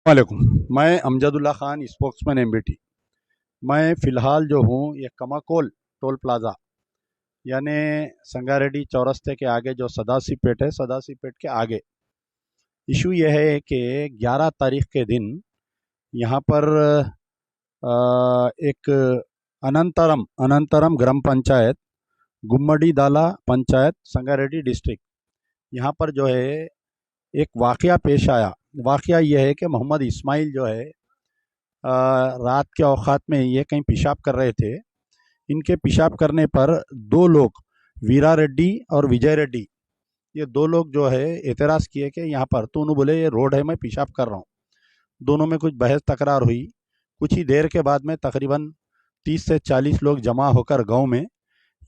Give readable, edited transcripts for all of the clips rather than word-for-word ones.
वालेकुम। मैं Amjadullah Khan, spokesman MBT. मैं फ़िलहाल जो हूँ ये कमाकोल टोल प्लाज़ा यानी संगारेड्डी चौरस्ते के आगे जो सदाशिवपेट है, सदाशिवपेट के आगे इशू ये है कि 11 तारीख के दिन यहाँ पर एक अनंतरम अनंतरम ग्राम पंचायत, गुम्मडी दाला पंचायत, संगारेड्डी डिस्ट्रिक्ट, यहाँ पर जो है एक वाक़या पेश आया। वाक़या ये है कि मोहम्मद इस्माइल जो है रात के औकात में ये कहीं पेशाब कर रहे थे। इनके पेशाब करने पर दो लोग, वीरा रेड्डी और विजय रेड्डी, ये दो लोग जो है एतराज़ किए कि यहाँ पर तो उन्होंने बोले ये रोड है, मैं पेशाब कर रहा हूँ। दोनों में कुछ बहस तकरार हुई। कुछ ही देर के बाद में तकरीबन 30 से 40 लोग जमा होकर गांव में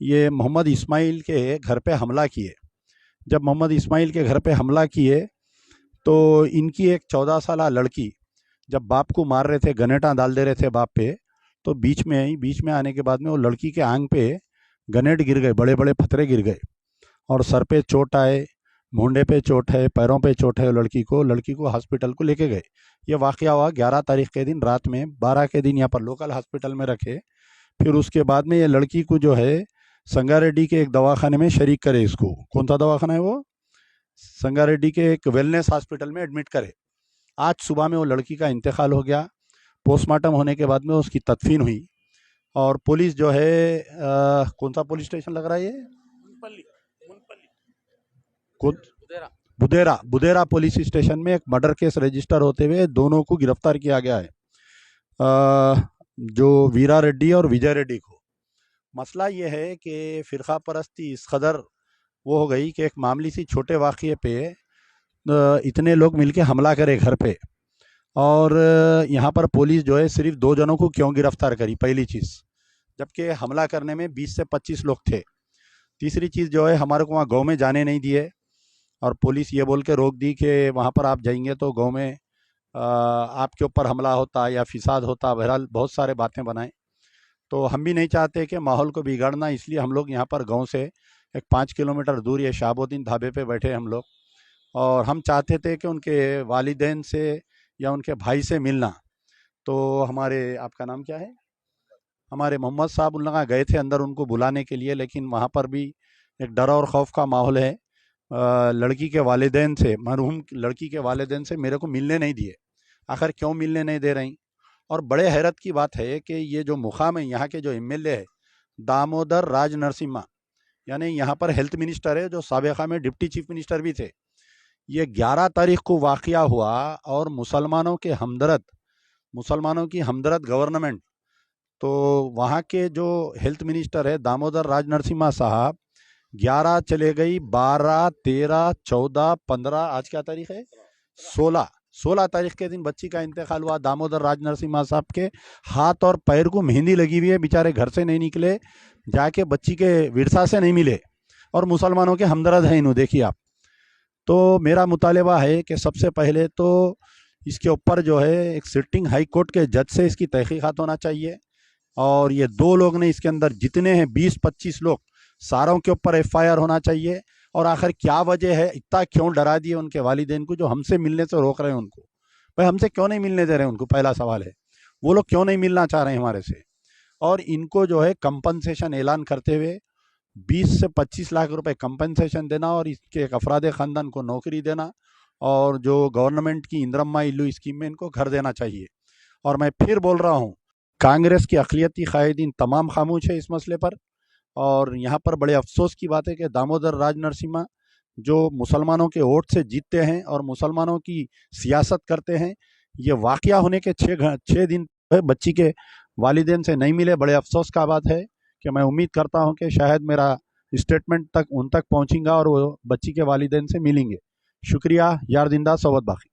ये मोहम्मद इस्माइल के घर पे हमला किए। जब मोहम्मद इस्माइल के घर पे हमला किए तो इनकी एक 14 साल लड़की जब बाप को मार रहे थे, गनेटा डाल दे रहे थे बाप पे, तो बीच में आने के बाद में वो लड़की के आंग पे गनेट गिर गए, बड़े बड़े पत्थरे गिर गए और सर पे चोट आए, मुंडे पे चोट है, पैरों पे चोट है। लड़की को हॉस्पिटल को लेके गए। ये वाक़या हुआ 11 तारीख के दिन रात में। 12 के दिन यहाँ पर लोकल हॉस्पिटल में रखे। फिर उसके बाद में ये लड़की को जो है संगारेड्डी के एक दवाखाने में शरीक करे। इसको कौन सा दवाखाना है वो? संगारेड्डी के एक वेलनेस हॉस्पिटल में एडमिट करे। आज सुबह में वो लड़की का इंतकाल हो गया। पोस्टमार्टम होने के बाद में उसकी तदफीन हुई और पुलिस जो है कौन सा पुलिस स्टेशन लग रहा है ये? खुद बुदेरा पुलिस स्टेशन में एक मर्डर केस रजिस्टर होते हुए दोनों को गिरफ्तार किया गया है, जो वीरा रेड्डी और विजय रेड्डी को। मसला ये है कि फ़िरका परस्ती इस कदर वो हो गई कि एक मामूली सी छोटे वाक़ये पे इतने लोग मिलके हमला करे घर पे। और यहाँ पर पुलिस जो है सिर्फ 2 जनों को क्यों गिरफ्तार करी, पहली चीज़, जबकि हमला करने में 20 से 25 लोग थे। तीसरी चीज़ जो है हमारे को वहाँ गांव में जाने नहीं दिए और पुलिस ये बोल के रोक दी कि वहाँ पर आप जाएंगे तो गांव में आपके ऊपर हमला होता या फिसाद होता। बहरहाल बहुत सारे बातें बनाए। तो हम भी नहीं चाहते कि माहौल को बिगाड़ना, इसलिए हम लोग यहाँ पर गांव से एक 5 किलोमीटर दूर ये शहाबुद्दीन ढाबे पे बैठे हम लोग। और हम चाहते थे कि उनके वालिदैन से या उनके भाई से मिलना। तो हमारे, आपका नाम क्या है? हमारे मोहम्मद साहब उन लोग गए थे अंदर उनको बुलाने के लिए, लेकिन वहाँ पर भी एक डर और खौफ का माहौल है। लड़की के वालिदैन से, मरहूम लड़की के वालिदैन से मेरे को मिलने नहीं दिए। आखिर क्यों मिलने नहीं दे रही? और बड़े हैरत की बात है कि ये जो मुकाम है, यहाँ के जो एमएलए है दामोदर राज नरसिम्हा, यानी यहाँ पर हेल्थ मिनिस्टर है, जो साबिक़ा में डिप्टी चीफ मिनिस्टर भी थे। ये 11 तारीख को वाक़या हुआ और मुसलमानों की हमदर्द गवर्नमेंट, तो वहाँ के जो हेल्थ मिनिस्टर है दामोदर राज नरसिम्हा साहब, 11 चले गई, 12, 13, 14, 15, आज क्या तारीख है? 16 तारीख के दिन बच्ची का इंतकाल हुआ। दामोदर राज नरसिम्हा साहब के हाथ और पैर को मेहंदी लगी हुई है, बेचारे घर से नहीं निकले, जाके बच्ची के विरसा से नहीं मिले और मुसलमानों के हमदर्द हैं इन्हों, देखिए आप। तो मेरा मुतालबा है कि सबसे पहले तो इसके ऊपर जो है एक सिटिंग हाई कोर्ट के जज से इसकी तहकीकात होना चाहिए। और ये 2 लोग ने इसके अंदर जितने हैं 20-25 लोग, सारों के ऊपर एफआईआर होना चाहिए। और आखिर क्या वजह है, इतना क्यों डरा दिए उनके वालिदैन को जो हमसे मिलने से रोक रहे हैं उनको? भाई हमसे क्यों नहीं मिलने दे रहे हैं उनको? पहला सवाल है, वो लोग क्यों नहीं मिलना चाह रहे हैं हमारे से? और इनको जो है कंपनसेशन ऐलान करते हुए 20 से 25 लाख रुपए कंपनसेशन देना और इसके एक अफराद ख़ानदान को नौकरी देना और जो गवर्नमेंट की इंदिरम्मा इल्लू स्कीम में इनको घर देना चाहिए। और मैं फिर बोल रहा हूँ, कांग्रेस की अक़लियती कायदीन तमाम खामोश है इस मसले पर। और यहाँ पर बड़े अफसोस की बात है कि दामोदर राज नरसिम्हा जो मुसलमानों के वोट से जीतते हैं और मुसलमानों की सियासत करते हैं, ये वाक़या होने के 6 दिन बच्ची के वालिदैन से नहीं मिले। बड़े अफसोस का बात है कि मैं उम्मीद करता हूँ कि शायद मेरा स्टेटमेंट तक उन तक पहुँचेगा और वो बच्ची के वालिदैन से मिलेंगे। शुक्रिया। यार जिंदा, सोबत बाकी।